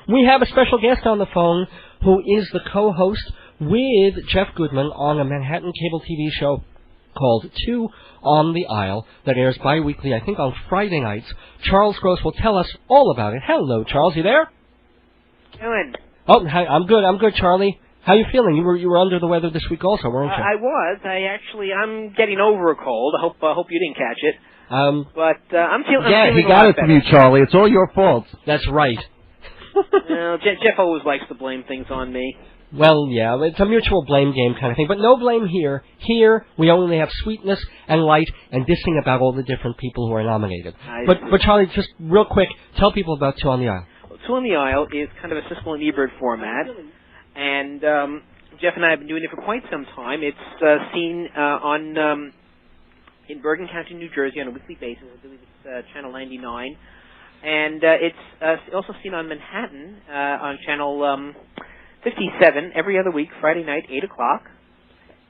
We have a special guest on the phone who is the co-host with Jeff Goodman on a Manhattan cable TV show called Two on the Aisle that airs bi-weekly, I think, on Friday nights. Charles Gross will tell us all about it. Hello, Charles. You there? Doing? Oh, hi, I'm good, Charlie. How you feeling? You were under the weather this week also, weren't you? I was. I'm getting over a cold. I hope you didn't catch it. But I'm feeling. Yeah, I'm feeling he got it from you, Charlie. It's all your fault. That's right. Jeff always likes to blame things on me. Well, yeah, it's a mutual blame game kind of thing, but no blame here. Here, we only have sweetness and light and dissing about all the different people who are nominated. But Charlie, just real quick, tell people about Two on the Aisle. Well, Two on the Aisle is kind of a Siskel and Ebert format, and Jeff and I have been doing it for quite some time. It's seen in Bergen County, New Jersey, on a weekly basis. I believe it's Channel 99. And it's also seen on Manhattan on Channel 57 every other week, Friday night, 8 o'clock.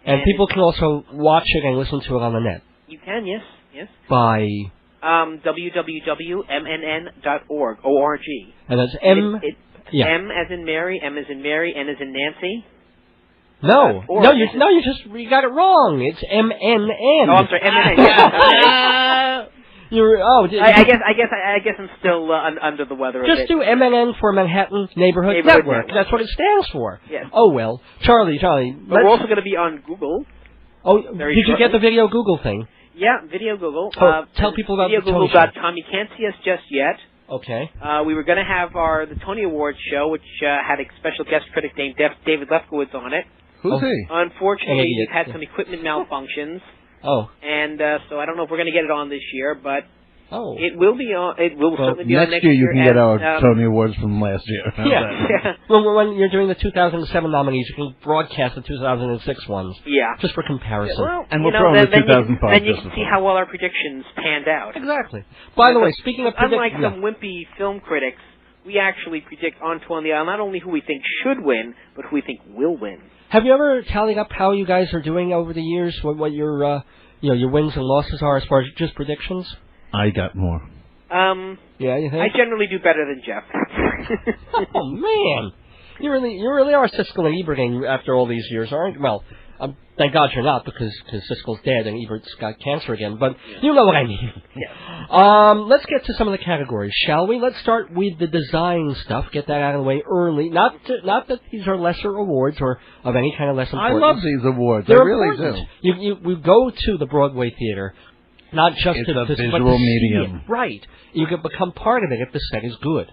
And people can also watch it and listen to it on the net. You can, yes. By? www.mnn.org, O-R-G. And that's M as in Mary, M as in Mary, N as in Nancy. No, you got it wrong. It's MNN. Oh, I'm sorry, MNN. Yeah. I guess I'm still under the weather. Just do MNN for Manhattan Neighborhood Network. That's what it stands for. Yes. Oh well, Charlie. But we're also going to be on Google. Oh, did you get the video Google thing? Yeah, video Google. Tell people about the Tony VideoGoogle.com. You can't see us just yet. Okay. We were going to have the Tony Awards show, which had a special guest critic named David Lefkowitz on it. Who's he? Unfortunately, we've had some equipment malfunctions. Oh. And so I don't know if we're going to get it on this year, but it will be on. It will certainly be on next year. Next year you can get our Tony Awards from last year. Yeah. Well, when you're doing the 2007 nominees, you can broadcast the 2006 ones. Yeah. Just for comparison. Yeah, well, and we're throwing the 2005. Then you can see how well our predictions panned out. Exactly. By the way, speaking of unlike some wimpy film critics, we actually predict on Two on the Aisle not only who we think should win, but who we think will win. Have you ever tallied up how you guys are doing over the years? What your your wins and losses are as far as just predictions? I got more. Yeah, you think? I generally do better than Jeff. Oh man, you really are Siskel and Eberting after all these years, aren't you? Well, thank God you're not, because Siskel's dead and Ebert's got cancer again. But you know what I mean. Yeah. Let's get to some of the categories, shall we? Let's start with the design stuff. Get that out of the way early. Not that these are lesser awards or of any kind of less importance. I love these awards. They're I really important. do. We go to the Broadway theater. Not just it's a visual medium. Right. You can become part of it if the set is good.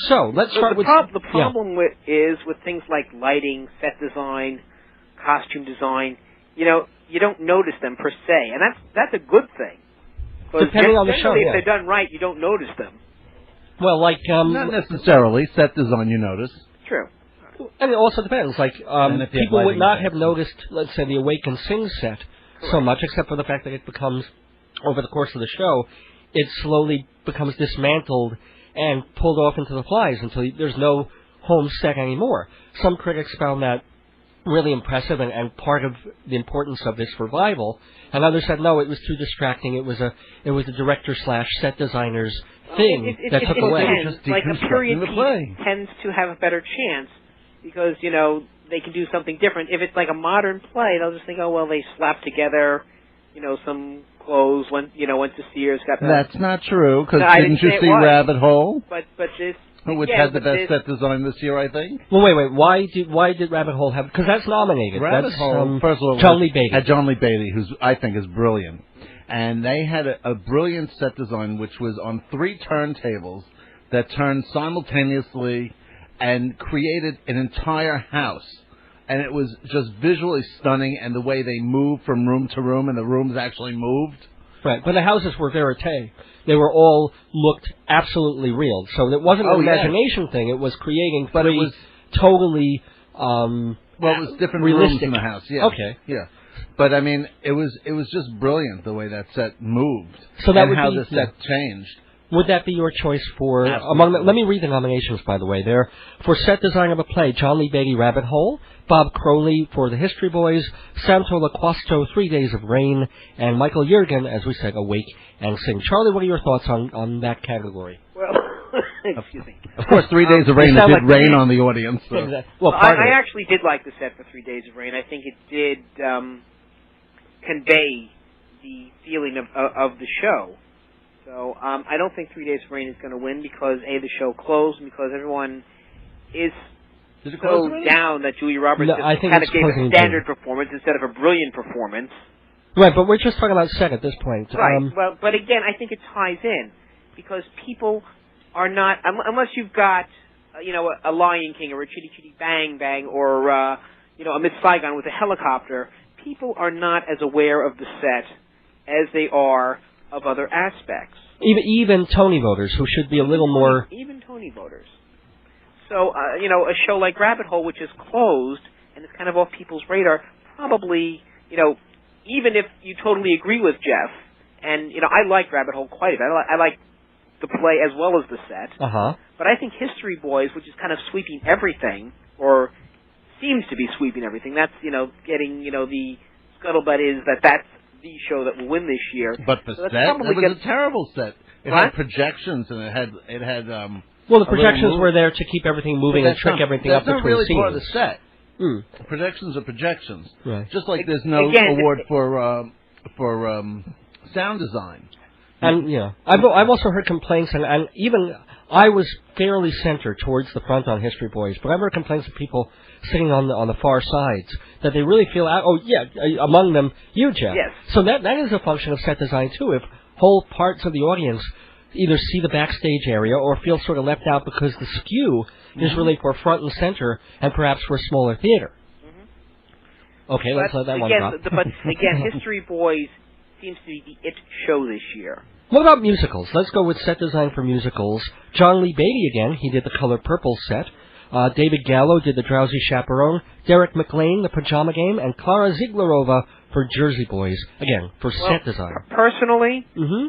So, let's start with... The problem is with things like lighting, set design, costume design, you don't notice them per se. And that's a good thing. Depending on the show, if they're done right, you don't notice them. Well, like... not necessarily. Set design you notice. True. And it also depends. Like, people would not have noticed, let's say, the Awake and Sing set so much, except for the fact that it becomes... over the course of the show, it slowly becomes dismantled and pulled off into the flies until there's no home set anymore. Some critics found that really impressive and part of the importance of this revival, and others said no, it was too distracting. It was a director/set designer's thing that took away. Like a period piece tends to have a better chance because they can do something different. If it's like a modern play, they'll just think, oh well, they slapped together, some clothes, went to Sears. That's not true, because didn't you see Rabbit Hole? But this... Which had the best set design this year, I think. Well, wait. Why did Rabbit Hole have... Because that's nominated. Rabbit Hole, first of all, John Lee Beatty. Had John Lee Beatty, who I think is brilliant. And they had a brilliant set design, which was on 3 turntables that turned simultaneously and created an entire house. And it was just visually stunning, and the way they moved from room to room, and the rooms actually moved. Right, but the houses were verite. They were all looked absolutely real. So it wasn't an imagination thing. It was creating but it was totally it was different realistic. rooms in the house. Yeah. Okay. Yeah. But I mean, it was just brilliant the way that set moved. So that and would how be, the set changed. Would that be your choice for Absolutely. let me read the nominations, by the way. They're for set design of a play, John Lee Beatty, Rabbit Hole, Bob Crowley for The History Boys, Santo Laquasto, 3 Days of Rain, and Michael Yergin, as we said, Awake and Sing. Charlie, what are your thoughts on that category? Well, Excuse me. Of course, 3 Days of Rain, it did rain on the audience. So. Exactly. Well, I actually did like the set for 3 Days of Rain. I think it did convey the feeling of the show. So I don't think 3 Days of Rain is going to win because, A, the show closed, and because everyone is so down that Julia Roberts kind of gave a standard performance instead of a brilliant performance. Right, but we're just talking about set at this point. Right. Well, but again, I think it ties in because people are not, unless you've got, a Lion King or a Chitty Chitty Bang Bang or, a Miss Saigon with a helicopter, people are not as aware of the set as they are of other aspects. Even Tony voters, who should be a little more... Even Tony voters. So, a show like Rabbit Hole, which is closed and is kind of off people's radar, probably, even if you totally agree with Jeff, and, I like Rabbit Hole quite a bit. I like the play as well as the set. Uh-huh. But I think History Boys, which is kind of sweeping everything, or seems to be sweeping everything, that's, getting, the scuttlebutt is that's the show that will win this year. But the set, it was a terrible set. It had projections, and it had well, the projections were there to keep everything moving and trick everything up between really scenes. Part of the set. Mm. Projections are projections. Right. Just like there's no award for sound design. And I've also heard complaints, and even I was fairly centered towards the front on History Boys, but I've heard complaints of people sitting on the far sides that they really feel among them you, Jeff. Yes. So that is a function of set design too. If whole parts of the audience either see the backstage area or feel sort of left out because the skew is really for front and center and perhaps for a smaller theater. Mm-hmm. Okay, let's let that one drop. But again, History Boys seems to be the it show this year. What about musicals? Let's go with set design for musicals. John Lee Beatty again. He did the Color Purple set. David Gallo did the Drowsy Chaperone. Derek McLean, the Pajama Game, and Clara Zieglerova for Jersey Boys. Again, for set design. Personally,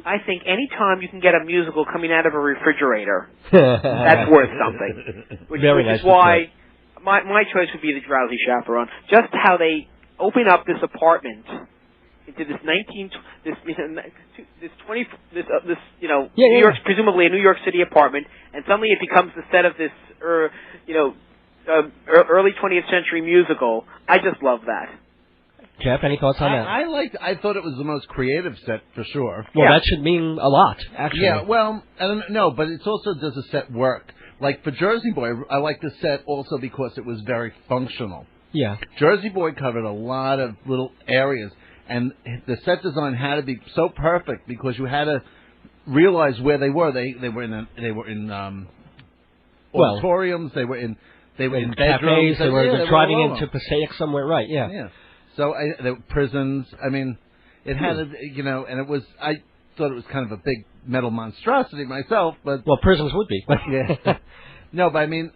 I think any time you can get a musical coming out of a refrigerator, that's worth something. Which nice is why my choice would be the Drowsy Chaperone. Just how they open up this apartment into this New York, presumably a New York City apartment, and suddenly it becomes the set of this early 20th century musical. I just love that. Jeff, any thoughts on that? I thought it was the most creative set for sure. Well, that should mean a lot, actually. Yeah, well, I don't know, but it also does the set work. Like for Jersey Boy, I like the set also because it was very functional. Yeah. Jersey Boy covered a lot of little areas, and the set design had to be so perfect because you had to realize where they were. They were in auditoriums. They were in bedrooms. Cafes. They were driving into Passaic somewhere. Right. Yeah. Yeah. So the prisons. I mean, it had and it was. I thought it was kind of a big metal monstrosity myself, but prisons would be. Yeah. No, but I mean.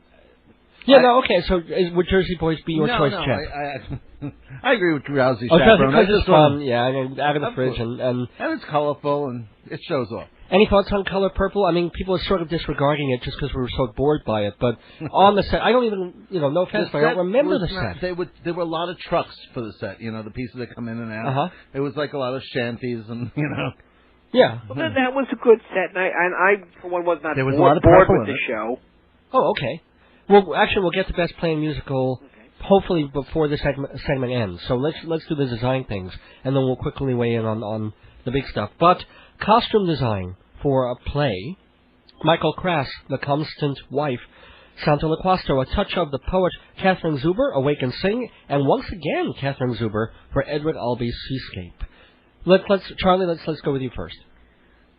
Yeah, okay, so would Jersey Boys be your choice, Jeff? I agree with Drowsy Chaperone. Because it's fun, out of the fridge. And it's colorful, and it shows off. Any thoughts on Color Purple? I mean, people are sort of disregarding it just because we were so bored by it, but on the set, I don't even, no offense, but I don't remember the set. There were a lot of trucks for the set, the pieces that come in and out. It was like a lot of shanties and, Yeah. Well, that was a good set, and I for one, was not bored with the show. Oh, okay. Well, actually, we'll get to Best Playing Musical hopefully before this segment ends. So let's do the design things, and then we'll quickly weigh in on the big stuff. But costume design for a play, Michael Crass, The Constant Wife, Santo Loquasto, A Touch of the Poet, Catherine Zuber, Awake and Sing, and once again Catherine Zuber for Edward Albee's Seascape. Charlie, let's go with you first.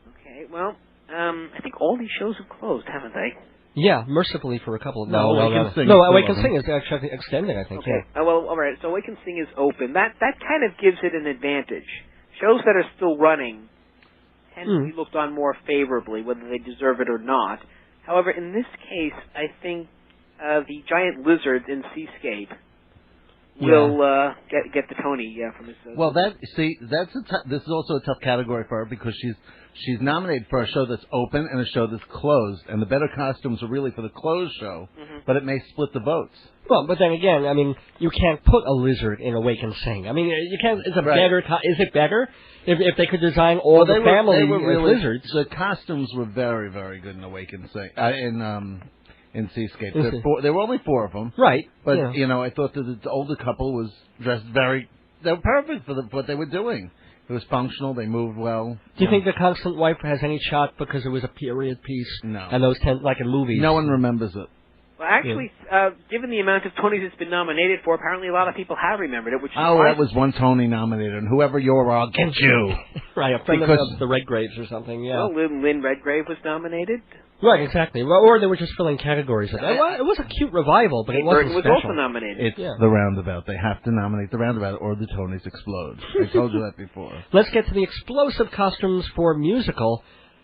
Okay, well, I think all these shows have closed, haven't they? Yeah, mercifully for a couple of... No, Awake and Sing is actually extended, I think. Okay. Yeah. Well, all right, so Awake and Sing is open. That kind of gives it an advantage. Shows that are still running tend to be looked on more favorably, whether they deserve it or not. However, in this case, I think the giant lizard in Seascape will get the Tony from this. Well, this is also a tough category for her because she's nominated for a show that's open and a show that's closed, and the better costumes are really for the closed show, but it may split the votes. Well, but then again, I mean, you can't put a lizard in Awake and Sing. I mean, you can't. Is it better if they could design all the family really, lizards? The costumes were very, very good in Awake and Sing. In Seascape, there were only 4 of them. Right. But I thought that the older couple was dressed they were perfect for what they were doing. It was functional. They moved well. Do you think The Constant Wife has any shot because it was a period piece? No. And those like in movies. No one remembers it. Well, actually, given the amount of Tonys it's been nominated for, apparently a lot of people have remembered it. Which that was one Tony nominated, and whoever you are, I'll get you. Right, a friend of the Redgraves or something. Yeah. Well, Lynn Redgrave was nominated. Right, exactly. Well, or they were just filling categories. It was a cute revival, but it wasn't special. It was also nominated. It's the Roundabout. They have to nominate the Roundabout, or the Tonys explode. I told you that before. Let's get to the explosive costumes for musical.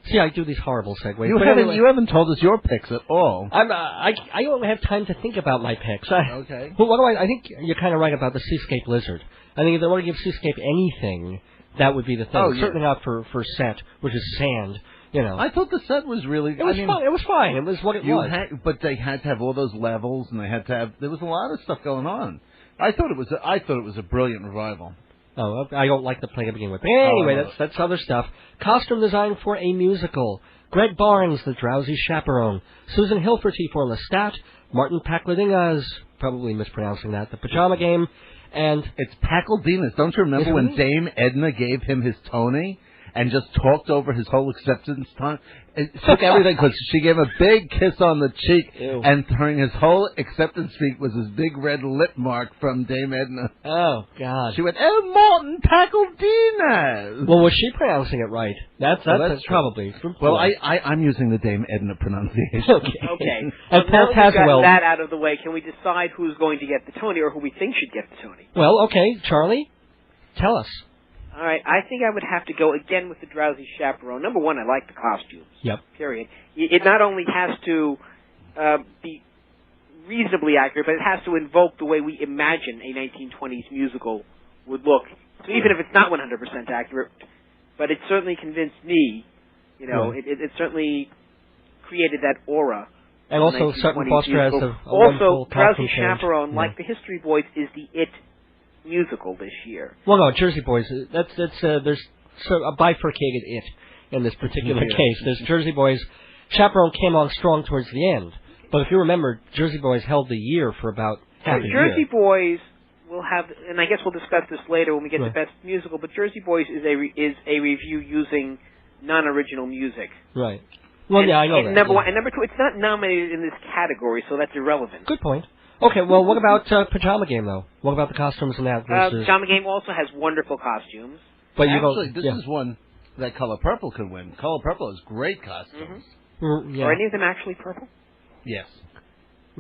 See, I do these horrible segues. You haven't told us your picks at all. I don't have time to think about my picks. Okay. Well, I think you're kind of right about the Seascape Lizard. I think if they want to give Seascape anything, that would be the thing. Oh, yeah. Certainly not for set, which is sand. I thought the set was really. It was fine. It was fine. It was what it was. But they had to have all those levels, and they had to have. There was a lot of stuff going on. I thought it was a brilliant revival. Oh, I don't like the play to begin with. But anyway, that's other stuff. Costume design for a musical. Greg Barnes, the drowsy chaperone. Susan Hilferty for Lestat. Martin Pakledingas, probably mispronouncing that, the Pajama Game. And it's Pakledingas. Don't you remember when Dame Edna gave him his Tony and just talked over his whole acceptance time? It took everything because she gave a big kiss on the cheek, and during his whole acceptance speech was his big red lip mark from Dame Edna. Oh, God. She went, Martin Pakledingas. Well, was she pronouncing it right? That's probably. Well, I'm using the Dame Edna pronunciation. Okay. And now that we've got that out of the way, can we decide who's going to get the Tony or who we think should get the Tony? Well, okay, Charlie, tell us. All right, I think I would have to go again with the drowsy chaperone. Number one, I like the costumes. Yep. Period. It not only has to be reasonably accurate, but it has to invoke the way we imagine a 1920s musical would look. So even if it's not 100% accurate, but it certainly convinced me. It certainly created that aura. And also, Sutton Foster has a also, drowsy chaperone, like the History Boys, is the it musical this year. Well, no, Jersey Boys. There's a bifurcated it in this particular case. There's Jersey Boys. Chaperone came on strong towards the end, but if you remember, Jersey Boys held the year for about half a year. Jersey Boys will have, and I guess we'll discuss this later when we get to Best Musical. But Jersey Boys is a review using non-original music. Right. Well, I know that. Number one, and number two, it's not nominated in this category, so that's irrelevant. Good point. Okay, well, what about Pajama Game, though? What about the costumes and that? Pajama Game also has wonderful costumes. But actually, this is one that Color Purple could win. Color Purple has great costumes. Mm-hmm. Are any of them actually purple? Yes.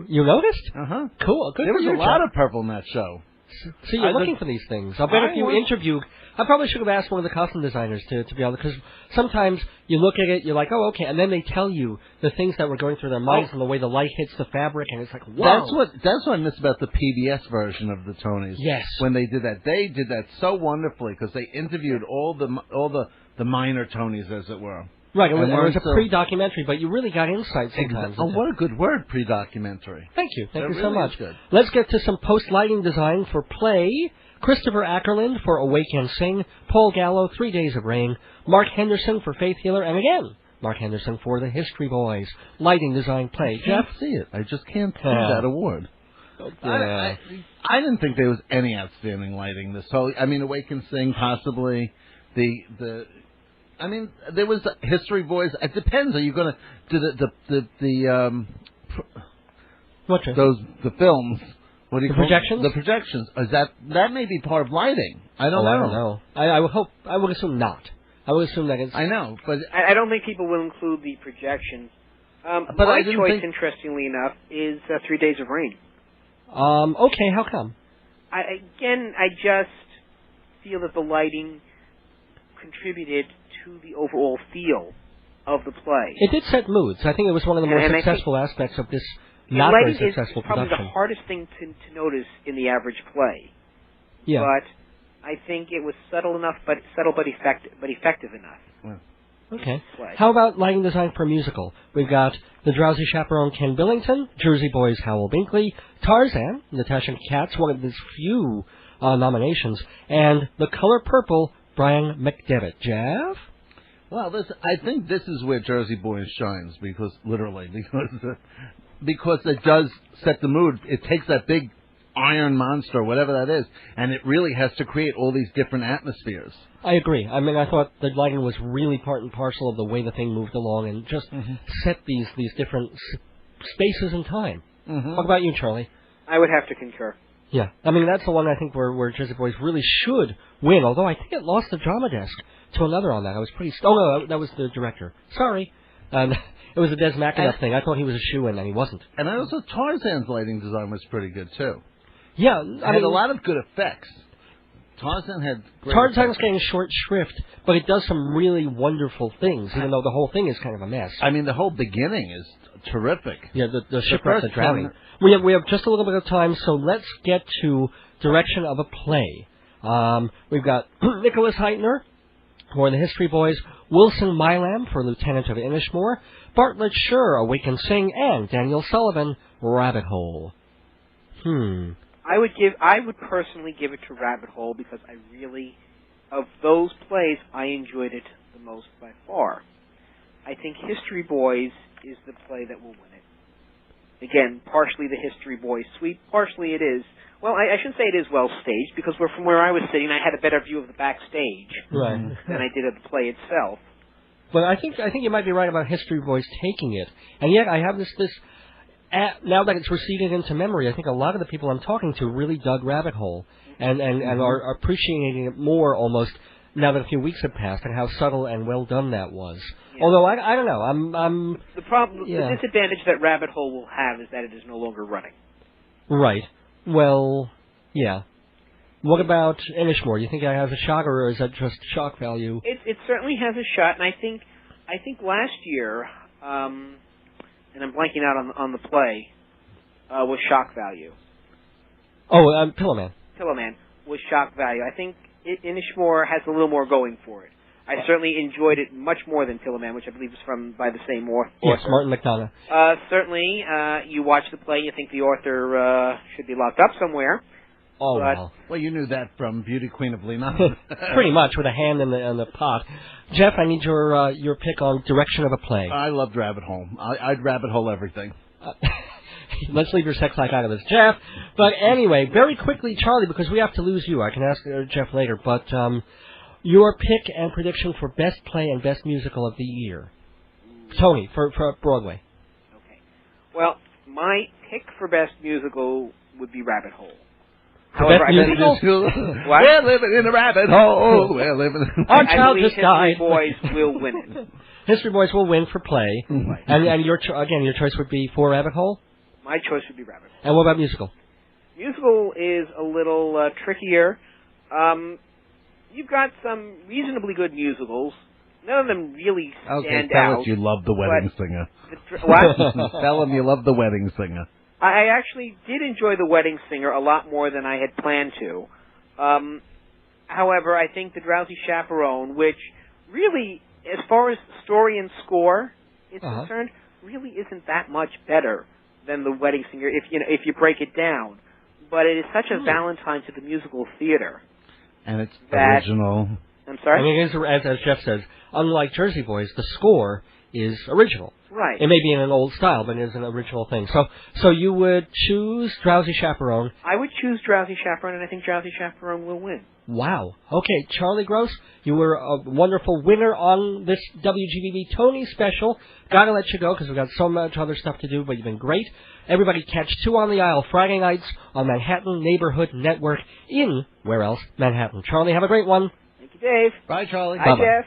You noticed? Uh-huh. Cool. Good. There was a lot of purple in that show. So you're looking for these things. I'll bet if you interview... I probably should have asked one of the costume designers to be honest, because sometimes you look at it, you're like, oh, okay, and then they tell you the things that were going through their minds and the way the light hits the fabric, and it's like, wow. That's what I miss about the PBS version of the Tonys. Yes. When they did that so wonderfully, because they interviewed all the minor Tonys, as it were. Right, it was a pre-documentary, but you really got insight sometimes. Oh, what a good word, pre-documentary. Thank you. Thank you so really much. Good. Let's get to some post-lighting design for play. Christopher Ackerland for Awake and Sing. Paul Gallo, 3 Days of Rain. Mark Henderson for Faith Healer. And again, Mark Henderson for The History Boys. Lighting design play. I can't see it. I just can't see that award. I didn't think there was any outstanding lighting this whole... I mean, Awake and Sing, possibly. I mean, there was History Boys. It depends. Are you going to do the films? What do you call projections? The projections. Is that may be part of lighting? I don't know. I don't know. I would hope. I would assume not. I would assume that it's... I know, but... I don't think people will include the projections. But my choice, interestingly enough, is 3 Days of Rain. Okay, how come? I just feel that the lighting contributed to the overall feel of the play. It did set moods. I think it was one of the more successful aspects of this not very successful production. Probably the hardest thing to notice in the average play. Yeah. But I think it was subtle but effective enough. Well, Okay. How about lighting design for a musical? We've got The Drowsy Chaperone, Ken Billington, Jersey Boys, Howell Binkley, Tarzan, Natasha Katz, one of his few nominations, and The Color Purple, Brian McDevitt. Jeff? Well, I think this is where Jersey Boys shines, because it does set the mood. It takes that big iron monster, whatever that is, and it really has to create all these different atmospheres. I agree. I mean, I thought the lighting was really part and parcel of the way the thing moved along and just set these different spaces in time. What about you, Charlie? I would have to concur. Yeah. I mean, that's the one I think where Jersey Boys really should win, although I think it lost the drama desk to another on that. I was pretty... Oh, no, that was the director. Sorry. It was a Des McAnuff thing. I thought he was a shoo-in, and he wasn't. And also Tarzan's lighting design was pretty good, too. Yeah. I mean, a lot of good effects. Tarzan had great Tarzan's getting short shrift, but it does some really wonderful things, even though the whole thing is kind of a mess. I mean, the whole beginning is terrific. Yeah, the shipwreck, the drowning. We have just a little bit of time, so let's get to direction of a play. We've got Nicholas Heitner for The History Boys, Wilson Milam for Lieutenant of Inishmore, Bartlett Sher, Awake and Sing, and Daniel Sullivan, Rabbit Hole. I would personally give it to Rabbit Hole because I really, of those plays, I enjoyed it the most by far. I think History Boys is the play that will win it. Again, partially the History Boys sweep, partially it is. Well, I shouldn't say it is well staged because from where I was sitting, I had a better view of the backstage than I did of the play itself. But I think you might be right about History Boys taking it, and yet I have this. Now that it's receded into memory, I think a lot of the people I'm talking to really dug Rabbit Hole and are appreciating it more almost now that a few weeks have passed and how subtle and well done that was. Yeah. Although I don't know, I'm the problem. Yeah. The disadvantage that Rabbit Hole will have is that it is no longer running. Right. Well, yeah. What about Inishmore? Do you think it has a shot, or is that just shock value? It certainly has a shot, and I think last year. And I'm blanking out on the play, was shock value. Oh, Pillowman. Pillowman was shock value. I think Inishmore has a little more going for it. I certainly enjoyed it much more than Pillowman, which I believe is by the same author. Yes, Martin McDonough. Certainly, you watch the play, you think the author should be locked up somewhere. Oh, well. Well, you knew that from Beauty Queen of Lebanon. Pretty much, with a hand in the pot. Jeff, I need your pick on direction of a play. I loved Rabbit Hole. I'd Rabbit Hole everything. Let's leave your sex life out of this, Jeff. But anyway, very quickly, Charlie, because we have to lose you. I can ask Jeff later. But your pick and prediction for best play and best musical of the year. Tony, for Broadway. Okay. Well, my pick for best musical would be Rabbit Hole. However, we're living in a rabbit hole. We're living. Our child just died. History Boys will win it. History Boys will win for play. And your choice would be for Rabbit Hole? My choice would be Rabbit Hole. And what about musical? Musical is a little trickier. You've got some reasonably good musicals. None of them really stand out. Tell us you love The Wedding Singer. What? Tell them you love The Wedding Singer. I actually did enjoy The Wedding Singer a lot more than I had planned to. However, I think The Drowsy Chaperone, which really, as far as story and score is concerned, really isn't that much better than The Wedding Singer if you break it down. But it is such a Valentine to the musical theater. And it's original. I'm sorry? I mean, as Jeff says, unlike Jersey Boys, the score is original. Right. It may be in an old style, but it is an original thing. So you would choose Drowsy Chaperone. I would choose Drowsy Chaperone, and I think Drowsy Chaperone will win. Wow. Okay, Charlie Gross, you were a wonderful winner on this WGBB Tony special. Gotta let you go because we've got so much other stuff to do, but you've been great. Everybody catch Two on the Aisle Friday nights on Manhattan Neighborhood Network in, where else? Manhattan. Charlie, have a great one. Thank you, Dave. Bye, Charlie. Bye, Jeff.